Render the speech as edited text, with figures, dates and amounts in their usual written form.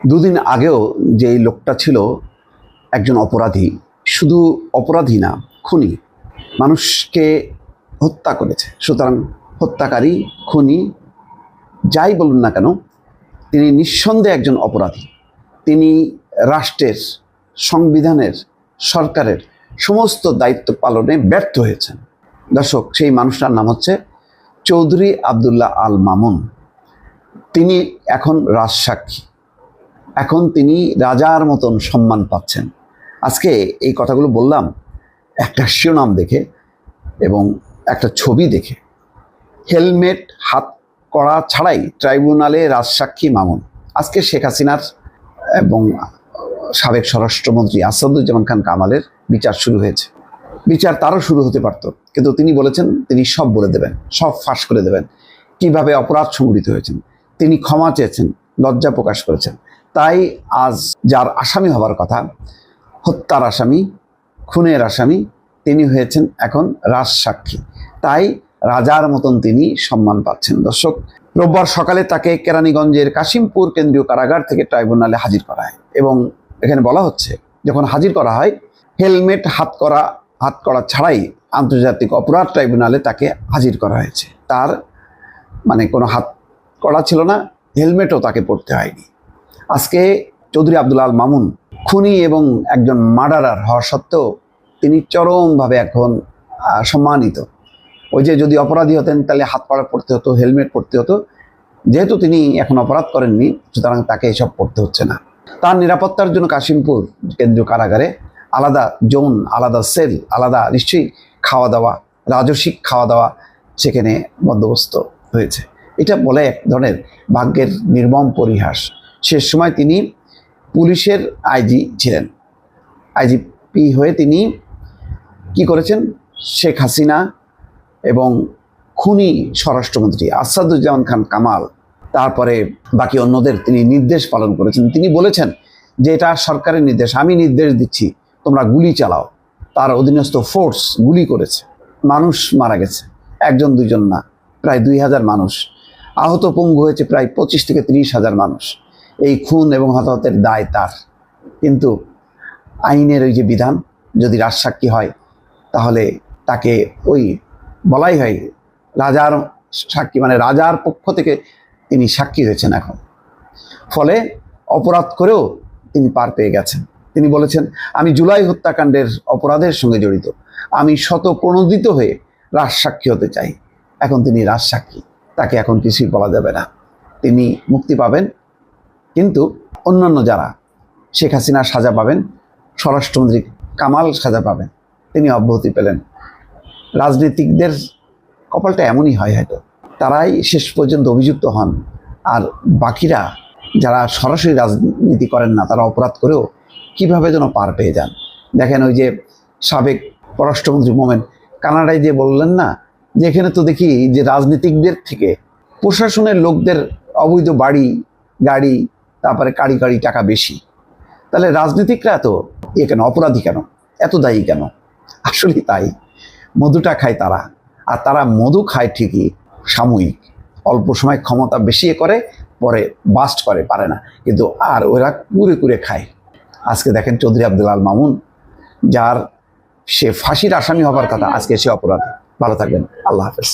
দুদিন আগেও যে লোকটা ছিল একজন অপরাধী, শুধু অপরাধী না, খুনি, মানুষকে হত্যা করেছে। সুতরাং হত্যাকারী, খুনি, যাই বলুন না কেন, তিনি নিঃসন্দেহে একজন অপরাধী। তিনি রাষ্ট্রের, সংবিধানের, সরকারের সমস্ত দায়িত্ব পালনে ব্যর্থ হয়েছেন। দর্শক, সেই মানুষটার নাম হচ্ছে চৌধুরী আবদুল্লাহ আল মামুন। তিনি এখন রাজসাক্ষী, এখন তিনি রাজার মতন সম্মান পাচ্ছেন। আজকে এই কথাগুলো বললাম একটা শিরোনাম দেখে এবং একটা ছবি দেখে। হেলমেট হাত করা ছাড়াই ট্রাইব্যুনালে রাজসাক্ষী মামুন। আজকে শেখ হাসিনার এবং সাবেক স্বরাষ্ট্রমন্ত্রী আসাদুজ্জামান খান কামালের বিচার শুরু হয়েছে। বিচার তারও শুরু হতে পারত, কিন্তু তিনি বলেছেন তিনি সব বলে দেবেন, সব ফাঁস করে দেবেন, কিভাবে অপরাধ সংঘটিত হয়েছেন। তিনি ক্ষমা চেয়েছেন, লজ্জা প্রকাশ করেছেন। তাই আজ যার আসামি হবার কথা, হত্যার আসামি, খুনের আসামি, তিনি হয়েছেন এখন রাজসাক্ষী। তাই রাজার মতন তিনি সম্মান পাচ্ছেন। দর্শক, রোববার সকালে তাকে কেরানীগঞ্জের কাশিমপুর কেন্দ্রীয় কারাগার থেকে ট্রাইব্যুনালে হাজির করা হয় এবং এখানে বলা হচ্ছে, যখন হাজির করা হয়, হেলমেট হাত করা ছাড়াই আন্তর্জাতিক অপরাধ ট্রাইব্যুনালে তাকে হাজির করা হয়েছে। তার কোনো হাত করা ছিল না, হেলমেটও তাকে পরতে হয়নি। আজকে চৌধুরী আবদুল্লাহ আল মামুন খুনি এবং একজন মার্ডারার হওয়া সত্ত্বেও তিনি চরমভাবে এখন সম্মানিত। ওই যে যদি অপরাধী হতেন তাহলে হাত কড়া পড়তে হতো, হেলমেট পরতে হতো। যেহেতু তিনি এখন অপরাধ করেননি, সুতরাং তাকে এসব পড়তে হচ্ছে না। তার নিরাপত্তার জন্য কাশিমপুর কেন্দ্রীয় কারাগারে আলাদা জোন, আলাদা সেল, আলাদা নিশ্চয়ই খাওয়া দাওয়া, রাজস্বিক খাওয়া দাওয়া সেখানে বন্দোবস্ত হয়েছে। এটা বলে এক ধরনের ভাগ্যের নির্মম পরিহাস। শেষ সময় তিনি পুলিশের আইজি ছিলেন। আইজিপি হয়ে তিনি কি করেছেন? শেখ হাসিনা এবং খুনি স্বরাষ্ট্রমন্ত্রী আসাদুজ্জামান খান কামাল, তারপরে বাকি অন্যদের তিনি নির্দেশ পালন করেছেন। তিনি বলেছেন যে এটা সরকারের নির্দেশ, আমি নির্দেশ দিচ্ছি, তোমরা গুলি চালাও। তার অধীনস্থ ফোর্স গুলি করেছে, মানুষ মারা গেছে, একজন দুইজন না, প্রায় 2000 মানুষ আহত, পঙ্গু হয়েছে প্রায় 25 থেকে 30,000 মানুষ। এই খুন এবং হতাহতের দায় তার। কিন্তু আইনের ওই যে বিধান, যদি রাজসাক্ষী হয় তাহলে তাকে ওই বলাই হয় রাজার সাক্ষী, রাজার পক্ষ থেকে তিনি সাক্ষী হয়েছেন এখন। ফলে অপরাধ করেও তিনি পার পেয়ে গেছেন। তিনি বলেছেন, আমি জুলাই হত্যাকাণ্ডের অপরাধের সঙ্গে জড়িত, আমি শতপ্রণোদিত হয়ে রাজসাক্ষী হতে চাই। এখন তিনি রাজসাক্ষী, তাকে এখন কিছুই বলা যাবে না, তিনি মুক্তি পাবেন। কিন্তু অন্যান্য যারা শেখ হাসিনার সাজা পাবেন, স্বরাষ্ট্রমন্ত্রী কামাল সাজা পাবেন, তিনি অব্যাহতি পেলেন। রাজনীতিকদের কপালটা এমনই হয়, হয়তো তারাই শেষ পর্যন্ত অভিযুক্ত হন, আর বাকিরা যারা সরাসরি রাজনীতি করেন না, তারা অপরাধ করেও কিভাবে যেন পার পেয়ে যান। দেখেন, ওই যে সাবেক পররাষ্ট্রমন্ত্রী মোমেন কানাডায় যে বললেন না, যে এখানে তো দেখি যে রাজনীতিকদের থেকে প্রশাসনের লোকদের অবৈধ বাড়ি, গাড়ি, তারপরে কাড়ি কাড়ি টাকা বেশি। তাহলে রাজনীতিকরা এত কেন, অপরাধী কেন, এত দায়ী কেন? আসলে তাই, মধুটা খায় তারা, আর তারা মধু খায় ঠিকই সাময়িক, অল্প সময় ক্ষমতা বেশি করে, পরে বাস্ট করে, পারে না, কিন্তু আর ওরা কুরে কুরে খায়। আজকে দেখেন চৌধুরী আবদুল্লাহ আল মামুন, যার সে ফাঁসির আসামি হবার কথা, আজকে সে অপরাধী। ভালো থাকবেন, আল্লাহ হাফেজ।